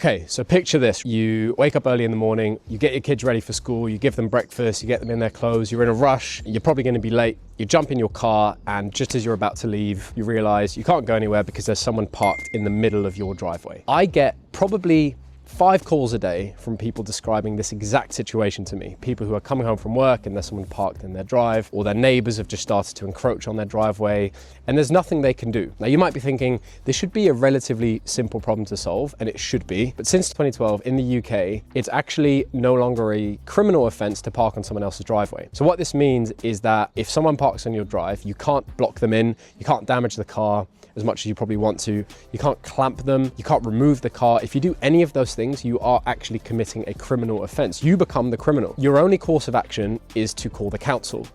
Okay, so picture this. You wake up early in the morning, you get your kids ready for school, you give them breakfast, you get them in their clothes, you're in a rush, you're probably going to be late, you jump in your car, and just as you're about to leave, you realize you can't go anywhere because there's someone parked in the middle of your driveway. I get probably 5 calls a day from people describing this exact situation to me. People who are coming home from work and there's someone parked in their drive, or their neighbors have just started to encroach on their driveway, and there's nothing they can do. Now, you might be thinking, this should be a relatively simple problem to solve, and it should be. But since 2012 in the UK, it's actually no longer a criminal offence to park on someone else's driveway. So what this means is that if someone parks on your drive, you can't block them in, you can't damage the car as much as you probably want to, you can't clamp them, you can't remove the car. If you do any of those things, you are actually committing a criminal offence. You become the criminal. Your only course of action is to call the council.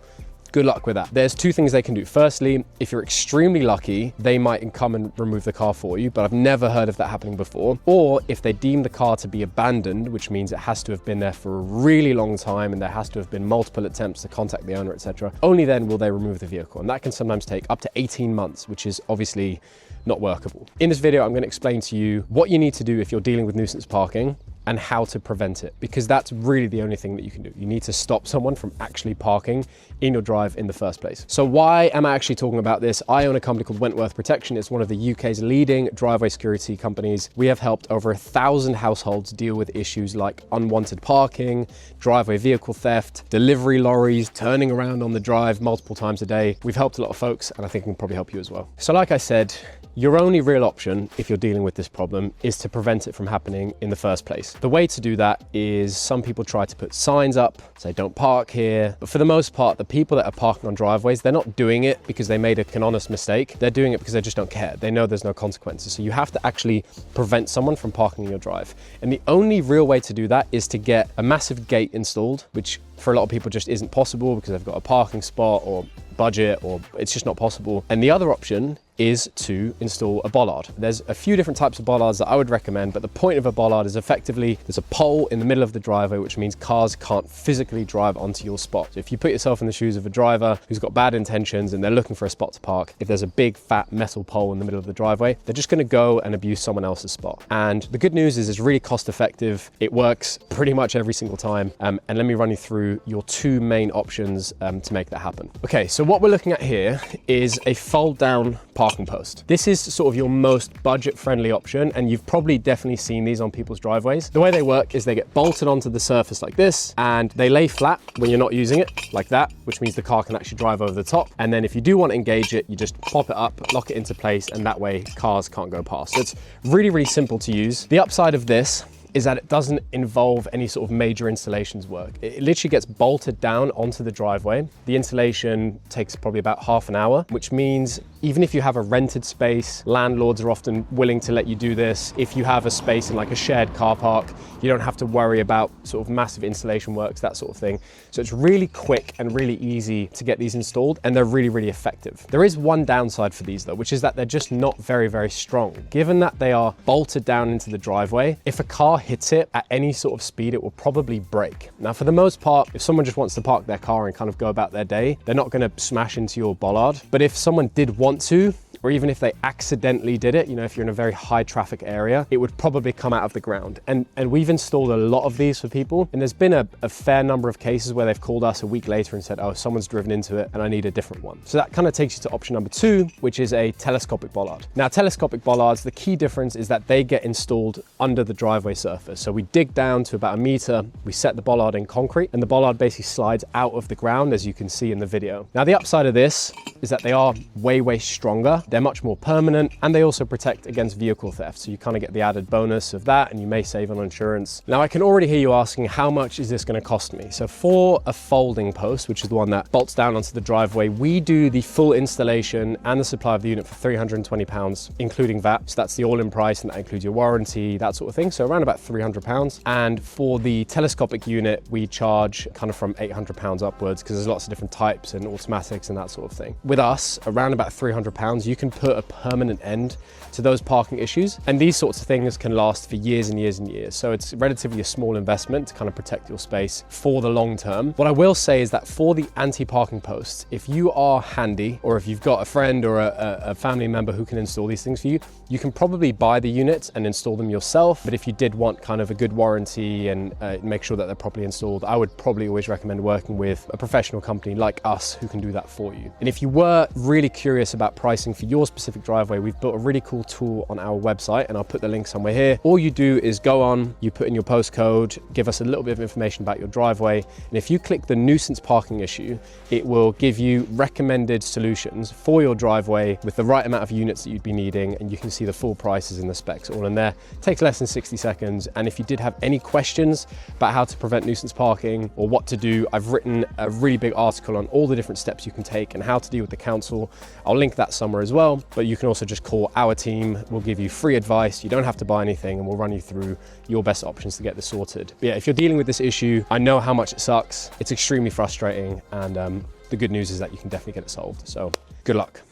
Good luck with that. There's 2 things they can do. Firstly, if you're extremely lucky, they might come and remove the car for you, but I've never heard of that happening before. Or if they deem the car to be abandoned, which means it has to have been there for a really long time and there has to have been multiple attempts to contact the owner, etc., only then will they remove the vehicle. And that can sometimes take up to 18 months, which is obviously not workable. In this video, I'm going to explain to you what you need to do if you're dealing with nuisance parking and how to prevent it, because that's really the only thing that you can do. You need to stop someone from actually parking in your drive in the first place. So why am I actually talking about this? I own a company called Wentworth Protection. It's one of the UK's leading driveway security companies. We have helped over 1,000 households deal with issues like unwanted parking, driveway vehicle theft, delivery lorries turning around on the drive multiple times a day. We've helped a lot of folks, and I think we can probably help you as well. So like I said, your only real option if you're dealing with this problem is to prevent it from happening in the first place. The way to do that is some people try to put signs up, say don't park here, but for the most part, the people that are parking on driveways, they're not doing it because they made an honest mistake. They're doing it because they just don't care. They know there's no consequences. So you have to actually prevent someone from parking in your drive. And the only real way to do that is to get a massive gate installed, which for a lot of people just isn't possible because they've got a parking spot or budget, or it's just not possible. And the other option is to install a bollard. There's a few different types of bollards that I would recommend, but the point of a bollard is effectively there's a pole in the middle of the driveway, which means cars can't physically drive onto your spot. So if you put yourself in the shoes of a driver who's got bad intentions and they're looking for a spot to park, if there's a big fat metal pole in the middle of the driveway, they're just going to go and abuse someone else's spot. And the good news is it's really cost effective. It works pretty much every single time. And let me run you through your 2 main options to make that happen. Okay, so what we're looking at here is a fold down parking post. This is sort of your most budget-friendly option, and you've probably definitely seen these on people's driveways. The way they work is they get bolted onto the surface like this, and they lay flat when you're not using it, like that, which means the car can actually drive over the top. And then if you do want to engage it, you just pop it up, lock it into place, and that way cars can't go past. So it's really, really simple to use. The upside of this is that it doesn't involve any sort of major installations work. It literally gets bolted down onto the driveway. The installation takes probably about half an hour, which means even if you have a rented space, landlords are often willing to let you do this. If you have a space in like a shared car park, you don't have to worry about sort of massive installation works, that sort of thing. So it's really quick and really easy to get these installed, and they're really, really effective. There is one downside for these though, which is that they're just not very, very strong. Given that they are bolted down into the driveway, if a car hits it at any sort of speed, it will probably break. Now, for the most part, if someone just wants to park their car and kind of go about their day, they're not going to smash into your bollard. But if someone did want to, or even if they accidentally did it, you know, if you're in a very high traffic area, it would probably come out of the ground. And we've installed a lot of these for people, and there's been a fair number of cases where they've called us a week later and said, oh, someone's driven into it and I need a different one. So that kind of takes you to option number 2, which is a telescopic bollard. Now, telescopic bollards, the key difference is that they get installed under the driveway surface. So we dig down to about 1 meter, we set the bollard in concrete, and the bollard basically slides out of the ground, as you can see in the video. Now, the upside of this is that they are way, way stronger. They're much more permanent, and they also protect against vehicle theft. So you kind of get the added bonus of that, and you may save on insurance. Now, I can already hear you asking, how much is this going to cost me? So for a folding post, which is the one that bolts down onto the driveway, we do the full installation and the supply of the unit for £320, including VAT. So that's the all-in price, and that includes your warranty, that sort of thing. So around about £300. And for the telescopic unit, we charge kind of from £800 upwards, because there's lots of different types and automatics and that sort of thing. With us, around about £300, you you can put a permanent end to those parking issues. And these sorts of things can last for years and years and years. So it's relatively a small investment to kind of protect your space for the long term. What I will say is that for the anti-parking posts, if you are handy, or if you've got a friend or a family member who can install these things for you, you can probably buy the units and install them yourself. But if you did want kind of a good warranty and make sure that they're properly installed, I would probably always recommend working with a professional company like us who can do that for you. And if you were really curious about pricing for your specific driveway, we've built a really cool tool on our website, and I'll put the link somewhere here. All you do is go on, you put in your postcode, give us a little bit of information about your driveway, and if you click the nuisance parking issue, it will give you recommended solutions for your driveway with the right amount of units that you'd be needing, and you can see the full prices and the specs all in there. It takes less than 60 seconds, and if you did have any questions about how to prevent nuisance parking or what to do, I've written a really big article on all the different steps you can take and how to deal with the council. I'll link that somewhere as well, but you can also just call our team. We'll give you free advice. You don't have to buy anything, and we'll run you through your best options to get this sorted. But yeah, if you're dealing with this issue, I know how much it sucks. It's extremely frustrating, and the good news is that you can definitely get it solved. So good luck.